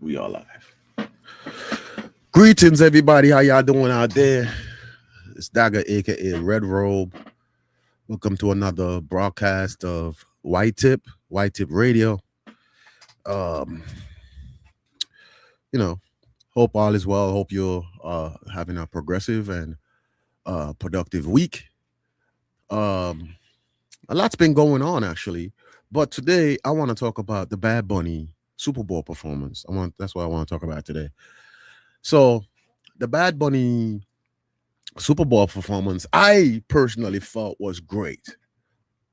We are live. Greetings, everybody. How y'all doing out there? It's Dagger, aka Red Robe. Welcome to another broadcast of White Tip Radio. Um, you know, hope all is well. Hope you're having a progressive and productive week. Um, a lot's been going on actually, but today I want to talk about the Bad Bunny Super Bowl performance. That's what I want to talk about today. So, the Bad Bunny Super Bowl performance, I personally felt was great.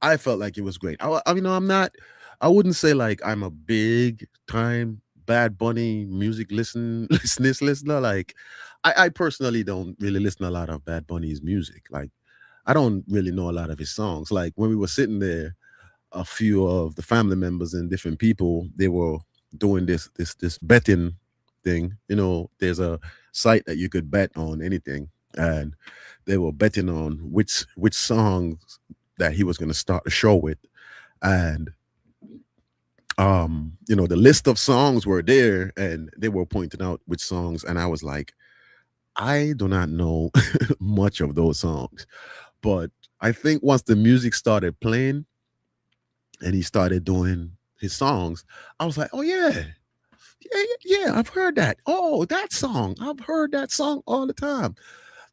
I felt like it was great. I'm not. I wouldn't say like I'm a big time Bad Bunny music listener. Like, I personally don't really listen to a lot of Bad Bunny's music. Like, I don't really know a lot of his songs. Like when we were sitting there, a few of the family members and different people, they were doing this betting thing. There's a site that you could bet on anything, and they were betting on which songs that he was going to start the show with, and the list of songs were there, and they were pointing out which songs, and I was like, I do not know much of those songs, but I think once the music started playing and he started doing his songs, I was like, oh yeah, yeah, I've heard that. Oh, that song. I've heard that song all the time.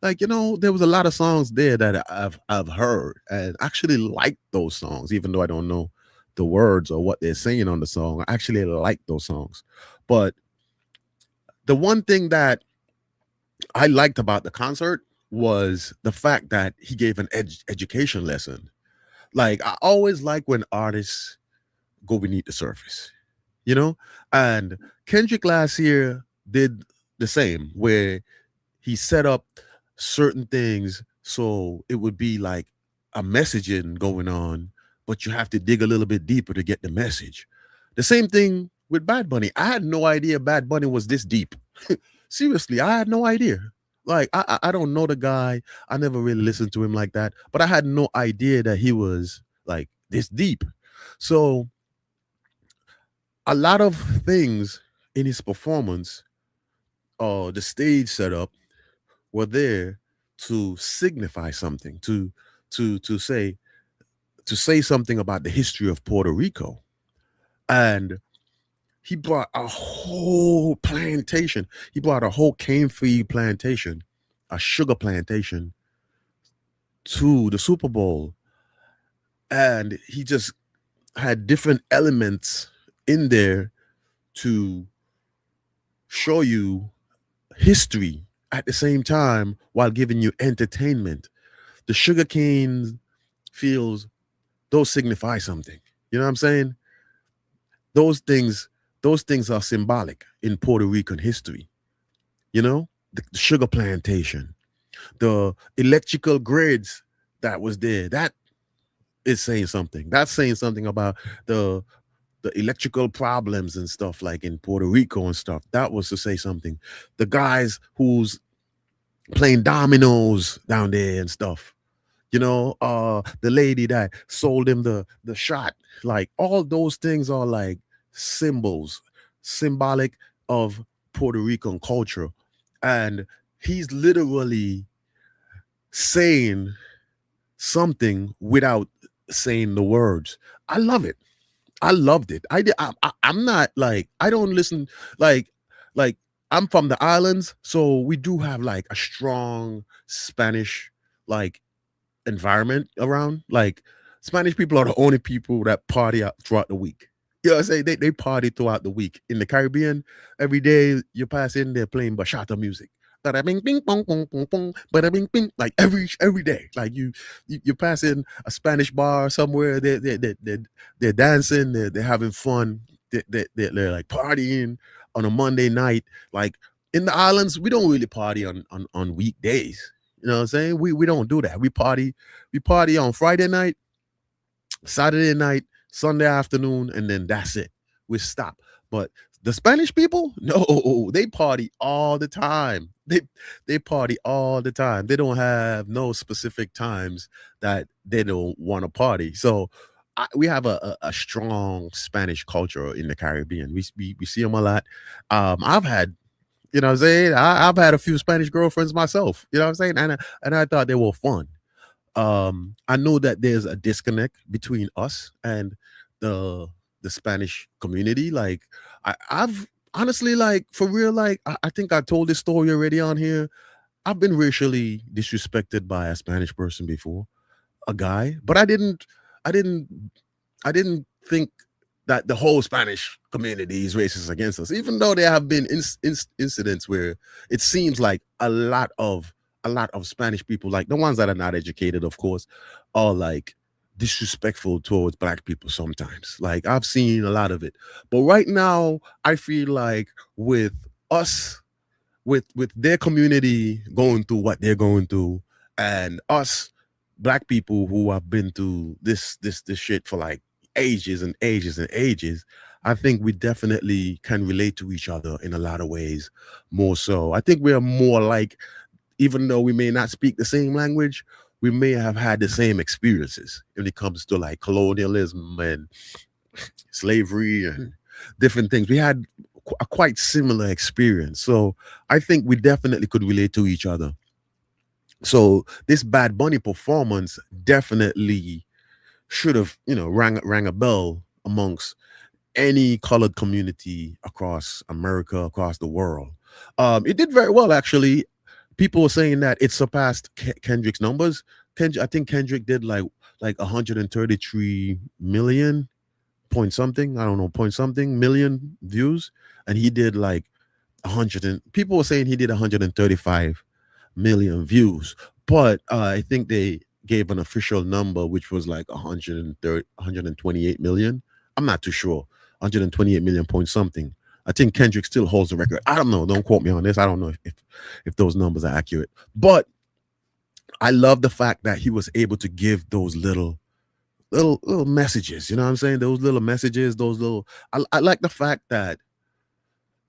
Like, there was a lot of songs there that I've heard and actually like those songs, even though I don't know the words or what they're saying on the song. I actually like those songs. But the one thing that I liked about the concert was the fact that he gave an education lesson. Like, I always like when artists go beneath the surface, you know? And Kendrick last year did the same, where he set up certain things so it would be like a messaging going on, but you have to dig a little bit deeper to get the message. The same thing with Bad Bunny. I had no idea Bad Bunny was this deep. Seriously, I had no idea. Like, I don't know the guy. I never really listened to him like that, but I had no idea that he was like this deep. So a lot of things in his performance, the stage setup, were there to signify something, to say to say something about the history of Puerto Rico. And he brought a whole plantation. He brought a whole cane free plantation, a sugar plantation, to the Super Bowl. And he just had different elements in there to show you history at the same time while giving you entertainment. The sugarcane fields, those signify something. You know what I'm saying? Those things, those things are symbolic in Puerto Rican history. The sugar plantation, the electrical grids that was there. That is saying something. That's saying something about the the electrical problems and stuff like in Puerto Rico and stuff. That was to say something. The guys who's playing dominoes down there and stuff. The lady that sold him the shot. Like, all those things are like symbols, symbolic of Puerto Rican culture. And he's literally saying something without saying the words. I love it. I loved it. I'm not like, I don't listen like like I'm from the islands, so we do have like a strong Spanish like environment around. Like, Spanish people are the only people that party out throughout the week. You know what I'm saying? They party throughout the week. In the Caribbean, every day you pass in, they're playing bachata music. Bada bing bing bong bong bong bong, bada bing bing, like every day. Like, you pass in a Spanish bar somewhere, they're dancing, they're having fun, they're like partying on a Monday night. Like, in the islands, we don't really party on weekdays. You know what I'm saying? We don't do that. We party on Friday night, Saturday night, Sunday afternoon, and then that's it. We stop. But the Spanish people, no, they party all the time. They party all the time. They don't have no specific times that they don't want to party. So we have a strong Spanish culture in the Caribbean. We see them a lot. I've had, you know what I'm saying? I've had a few Spanish girlfriends myself, you know what I'm saying? And I thought they were fun. I know that there's a disconnect between us and the the Spanish community. Like I've honestly, like, for real, like I think I told this story already on here. I've been racially disrespected by a Spanish person before, a guy, but I didn't I didn't think that the whole Spanish community is racist against us, even though there have been incidents where it seems like a lot of Spanish people, like the ones that are not educated, of course, are like disrespectful towards black people sometimes. Like I've seen a lot of it, but right now I feel like with us, with their community going through what they're going through, and us black people who have been through this shit for like ages and ages and ages, I think we definitely can relate to each other in a lot of ways. More so, I think we're more like, even though we may not speak the same language, we may have had the same experiences when it comes to like colonialism and slavery and different things. We had a quite similar experience. So I think we definitely could relate to each other. So this Bad Bunny performance definitely should have, rang a bell amongst any colored community across America, across the world. It did very well, actually. People were saying that it surpassed Kendrick's numbers. I think Kendrick did like 133 million point something. I don't know, point something million views, and he did like 100. And people were saying he did 135 million views, but I think they gave an official number which was like 130, 128 million. I'm not too sure. 128 million point something. I think Kendrick still holds the record. I don't know. Don't quote me on this. I don't know if those numbers are accurate. But I love the fact that he was able to give those little messages. You know what I'm saying? Those little messages. Those little. I like the fact that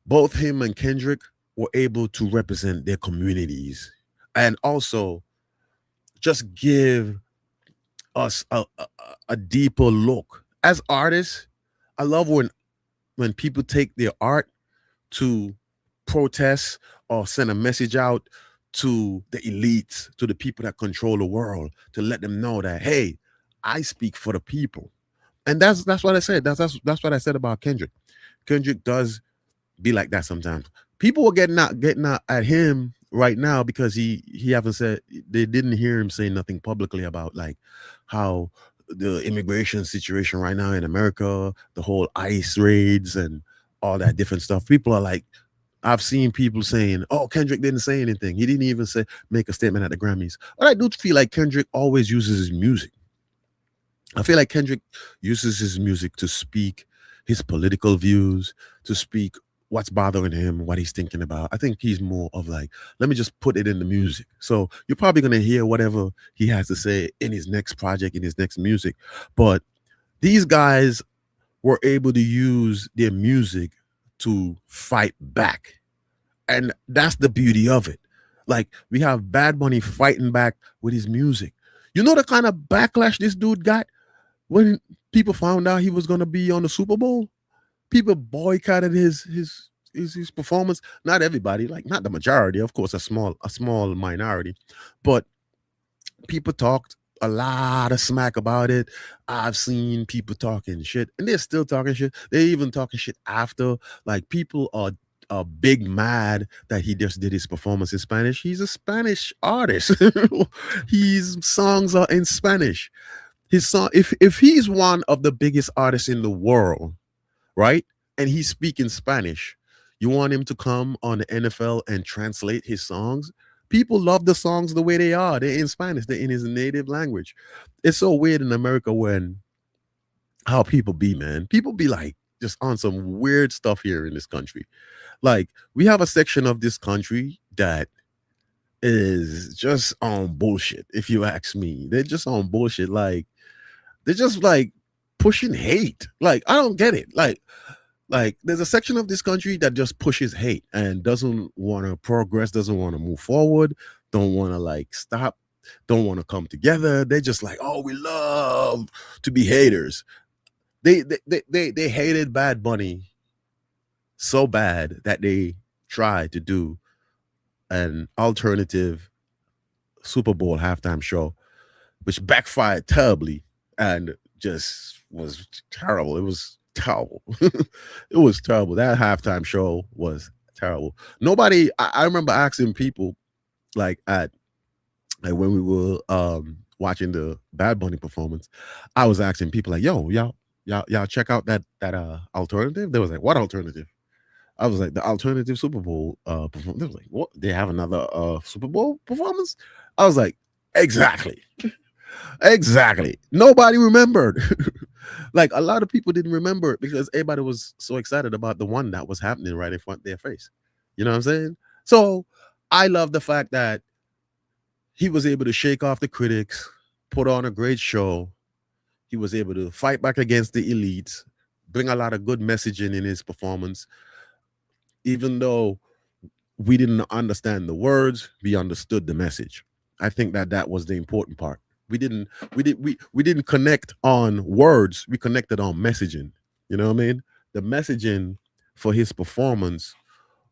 both him and Kendrick were able to represent their communities, and also just give us a deeper look as artists. I love when people take their art to protest or send a message out to the elites, to the people that control the world, to let them know that, hey, I speak for the people. And that's what I said. That's what I said about Kendrick. Kendrick does be like that sometimes. People are getting out at him right now because he haven't said, they didn't hear him say nothing publicly about like how the immigration situation right now in America, the whole ICE raids and all that different stuff. People are like, I've seen people saying, "Oh, Kendrick didn't say anything. He didn't even say make a statement at the Grammys." But I do feel like Kendrick always uses his music. I feel like Kendrick uses his music to speak his political views, to speak what's bothering him, what he's thinking about. I think he's more of like, let me just put it in the music. So you're probably gonna hear whatever he has to say in his next project, in his next music. But these guys were able to use their music to fight back. And that's the beauty of it. Like we have Bad Bunny fighting back with his music. You know the kind of backlash this dude got when people found out he was gonna be on the Super Bowl? People boycotted his performance. Not everybody, like not the majority, of course, a small minority, but people talked a lot of smack about it. I've seen people talking shit, and they're still talking shit. They're even talking shit after. Like people are big mad that he just did his performance in Spanish. He's a Spanish artist. His songs are in Spanish. His song, if he's one of the biggest artists in the world, right? And he's speaking Spanish. You want him to come on the NFL and translate his songs? People love the songs the way they are. They're in Spanish. They're in his native language. It's so weird in America when how people be, man. People be like just on some weird stuff here in this country. Like we have a section of this country that is just on bullshit. If you ask me, they're just on bullshit. Like they're just like pushing hate. Like I don't get it. Like there's a section of this country that just pushes hate and doesn't want to progress, doesn't want to move forward, don't want to like stop. don't want to come together. They're just like, oh, we love to be haters. They hated Bad Bunny so bad that they tried to do an alternative Super Bowl halftime show, which backfired terribly and just was terrible. It was terrible. It was terrible. That halftime show was terrible. Nobody. I remember asking people like at like when we were watching the Bad Bunny performance. I was asking people like, "Yo, y'all check out that alternative." They was like, "What alternative?" I was like, "The alternative Super Bowl performance." They was like, "What? They have another Super Bowl performance?" I was like, "Exactly." Exactly. Nobody remembered. Like a lot of people didn't remember it because everybody was so excited about the one that was happening right in front of their face. You know what I'm saying? So I love the fact that he was able to shake off the critics, put on a great show. He was able to fight back against the elites, bring a lot of good messaging in his performance. Even though we didn't understand the words, we understood the message. I think that that was the important part. We didn't connect on words. We connected on messaging. You know what I mean? The messaging for his performance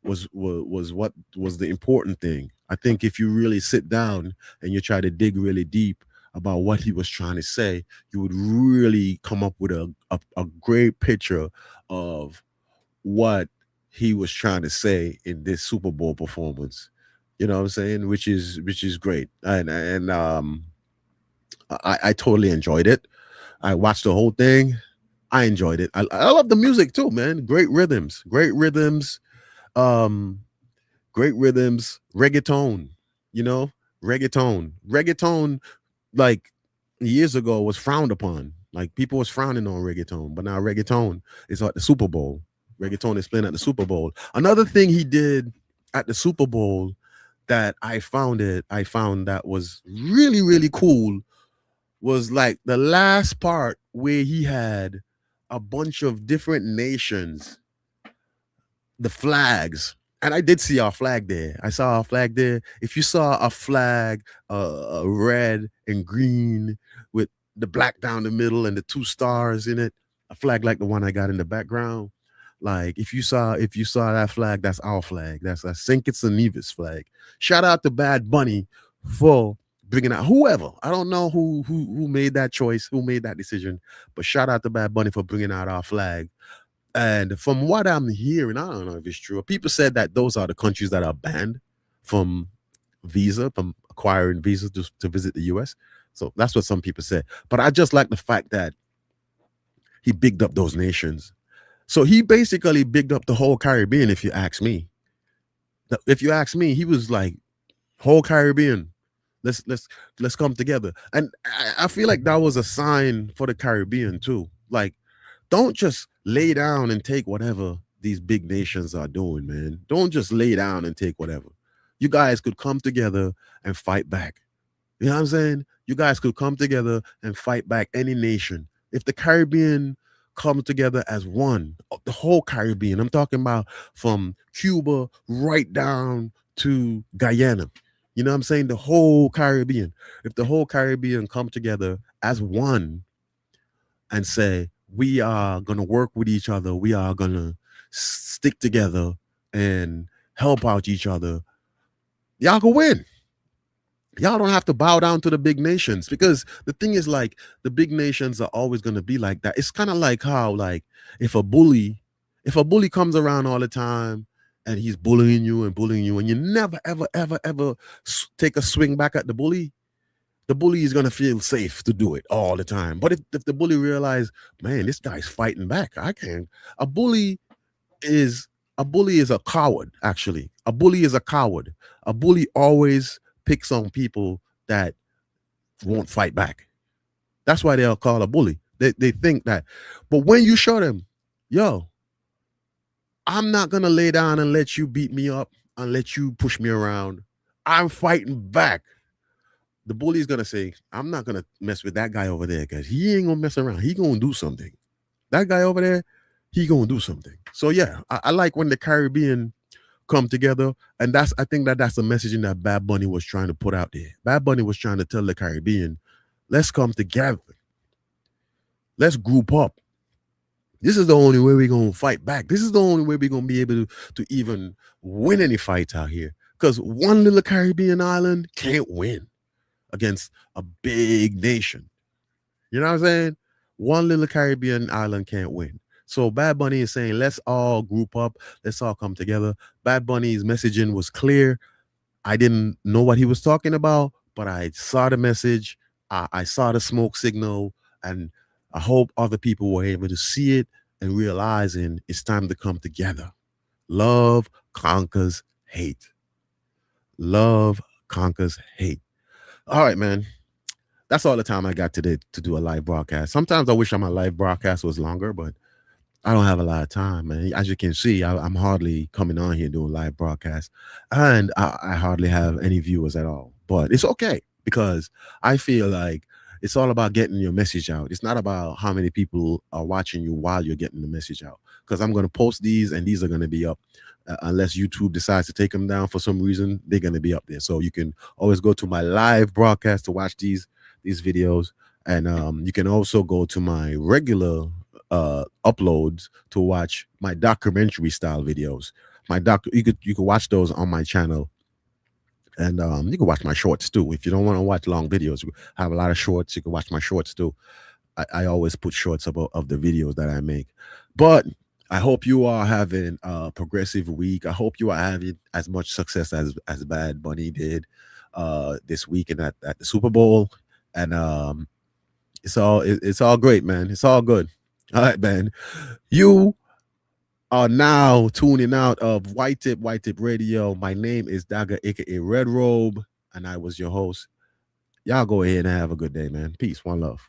was what was the important thing. I think if you really sit down and you try to dig really deep about what he was trying to say, you would really come up with a great picture of what he was trying to say in this Super Bowl performance. You know what I'm saying? Which is great. And I totally enjoyed it. I watched the whole thing. I enjoyed it. I love the music too, man. Great rhythms. Great rhythms. Um Great rhythms, reggaeton, you know, reggaeton like years ago was frowned upon. Like people was frowning on reggaeton, but now reggaeton is at the Super Bowl. Reggaeton is playing at the Super Bowl. Another thing he did at the Super Bowl that I found that was really really cool was like the last part where he had a bunch of different nations, the flags. And I did see our flag there. I saw our flag there. If you saw a flag, red and green with the black down the middle and the two stars in it, a flag like the one I got in the background. Like if you saw that flag, that's our flag. That's a Saint Kitts and Nevis flag. Shout out to Bad Bunny for bringing out whoever. I don't know who made that choice, who made that decision, but shout out to Bad Bunny for bringing out our flag. And from what I'm hearing, I don't know if it's true. People said that those are the countries that are banned from from acquiring visas to visit the US. So that's what some people said. But I just like the fact that he bigged up those nations. So he basically bigged up the whole Caribbean, if you ask me. If you ask me, he was like, whole Caribbean. Let's come together. And I feel like that was a sign for the Caribbean too. Like, don't just lay down and take whatever these big nations are doing, man. Don't just lay down and take whatever. You guys could come together and fight back. You know what I'm saying? You guys could come together and fight back any nation. If the Caribbean come together as one, the whole Caribbean, I'm talking about from Cuba right down to Guyana. You know what I'm saying? The whole Caribbean. If the whole Caribbean come together as one and say, we are going to work with each other, we are going to stick together and help out each other, y'all can win. Y'all don't have to bow down to the big nations because the thing is like the big nations are always going to be like that. It's kind of like how like if a bully if a bully comes around all the time and he's bullying you and you never ever take a swing back at the bully is going to feel safe to do it all the time. But if the bully realize, man, this guy's fighting back, I can't. A bully is a bully is a coward. Actually, a bully is a coward. A bully always picks on people that won't fight back. That's why they'll call a bully. They think that. But when you show them, yo, I'm not gonna lay down and let you beat me up and let you push me around. I'm fighting back. The bully is gonna say, I'm not gonna mess with that guy over there because he ain't gonna mess around. He gonna do something. That guy over there, he gonna do something. So yeah, I like when the Caribbean come together. And I think that's the messaging that Bad Bunny was trying to put out there. Bad Bunny was trying to tell the Caribbean, let's come together. Let's group up. This is the only way we're gonna fight back. This is the only way we're gonna be able to even win any fights out here. Because one little Caribbean island can't win against a big nation. You know what I'm saying? One little Caribbean island can't win. So Bad Bunny is saying, let's all group up, let's all come together. Bad Bunny's messaging was clear. I didn't know what he was talking about, but I saw the message. I saw the smoke signal, and I hope other people were able to see it and realizing it's time to come together. Love conquers hate. Love conquers hate. All right, man. That's all the time I got today to do a live broadcast. Sometimes I wish my live broadcast was longer, but I don't have a lot of time, man. As you can see, I'm hardly coming on here doing live broadcasts, and I hardly have any viewers at all. But it's okay because I feel like it's all about getting your message out. It's not about how many people are watching you while you're getting the message out. Because I'm going to post these, and these are going to be up. Unless YouTube decides to take them down for some reason, they're going to be up there. So you can always go to my live broadcast to watch these videos, and you can also go to my regular uploads to watch my documentary style videos. You could watch those on my channel, and you can watch my shorts too. If you don't want to watch long videos, I have a lot of shorts. You can watch my shorts too. I always put shorts of the videos that I make. But I hope you are having a progressive week. I hope you are having as much success as Bad Bunny did this weekend at the Super Bowl. And it's all great, man. It's all good. All right, man. You are now tuning out of White Tip Radio. My name is Daga, aka Red Robe, and I was your host. Y'all go ahead and have a good day, man. Peace. One love.